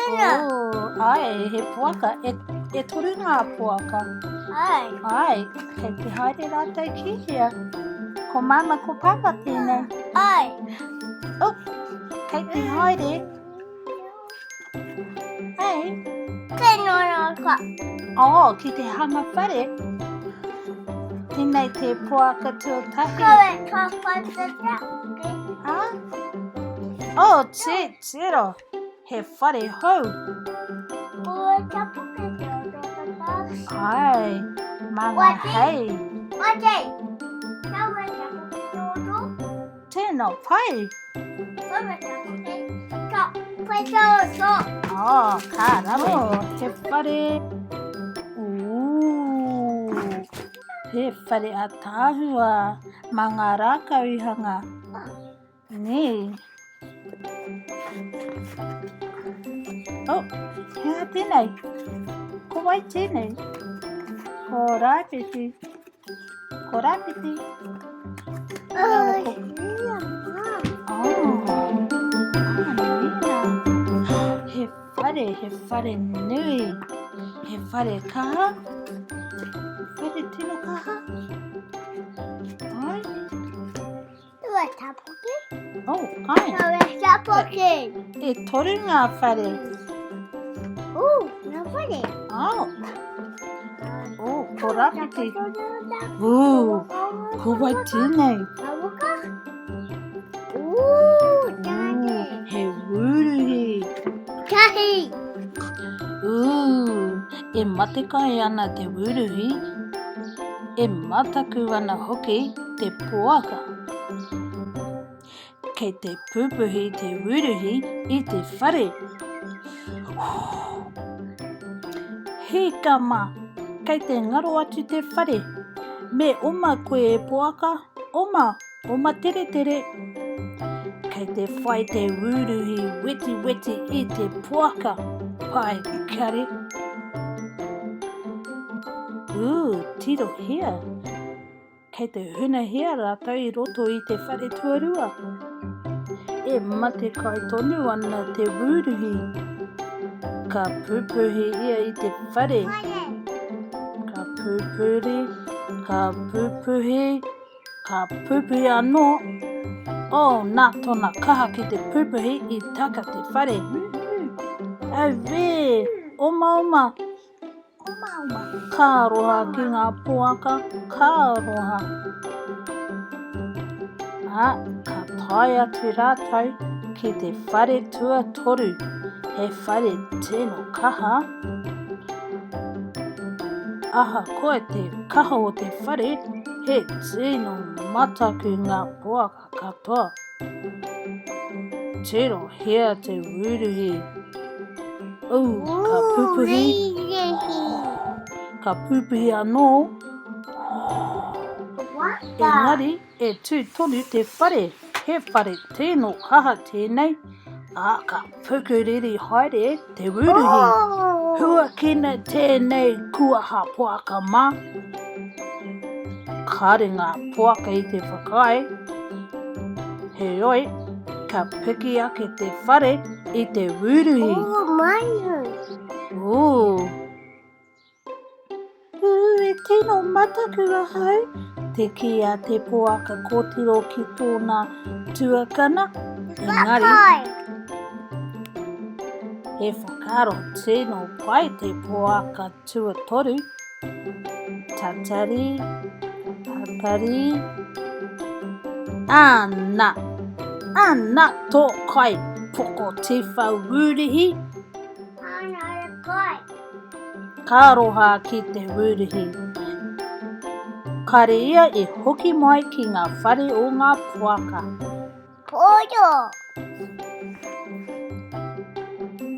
Ai, he puaka. E toru ngā puaka. Ai, kei te haere rātou ki hea. Ko mama ko papa tēnei. Oh, kei te haere. Hei? Oh, ki te hanga whare. Tēnei te puaka tuatahi. Ha? Oh, tero. He whare hou. Ai, manga hei. Tēnā pai. Oh, kā rawe. He whare. He whare a tāhua. Mā ngā rākauihanga. Nē. Oh, hea tēnei. Ko wai tēnei. Ko rāpiti. Ko rāpiti. He whare nui. He whare kaha. Whare tino kaha. Ai. Oh, ai. E toru ngā whare. Oh, ko rāpiti. Ko wai tēnei. He wuruhi. E matekai ana te wuruhi. E mataku ana hoki te puaka. Kei te pupuhi te wuruhi I te whare. He kama, kei te ngaro atu te whare. Me oma koe e puaka, oma tere tere. Kei te whai te wuruhi weti I te puaka. Pai kare. Tiro hea. Kei te huna hea rātou I roto I te whare tuarua. E mate kai tonu ana te wuruhi. Ka pupuhi ia I te whare. Ka pupuhi anō. Oh, nā tōna kaha ki te pupuhi I taka te whare. Awe, oma. Ka roha ki ngā puaka, ka roha. Ka tai atu rātou ki te whare tua toru. He whare tēno kaha. Aha koe te kaha o te whare, he tēno mataku ngā puaka katoa. Tēro hea te wuruhi. Ka pupuhi. Ka pupuhi anō. Engari, e tū tonu te whare. He whare tēno kaha tēnei. Ka pukuriri haere te wuruhi. Hua kina tēnei kuaha puaka mā. Kāre ngā puaka I te whakai. He oi, ka piki ake te whare I te wuruhi. E tēno mataku ahau. Te ki a te puaka kōtiro ki tōna tuakana. Engari, he whakaro tēno pai te puaka tuatoru. Tatari. Ana tō kai poko te whauruhi. Ka roha ki te wuruhi. Kare ia e hoki mai ki ngā whare o ngā puaka.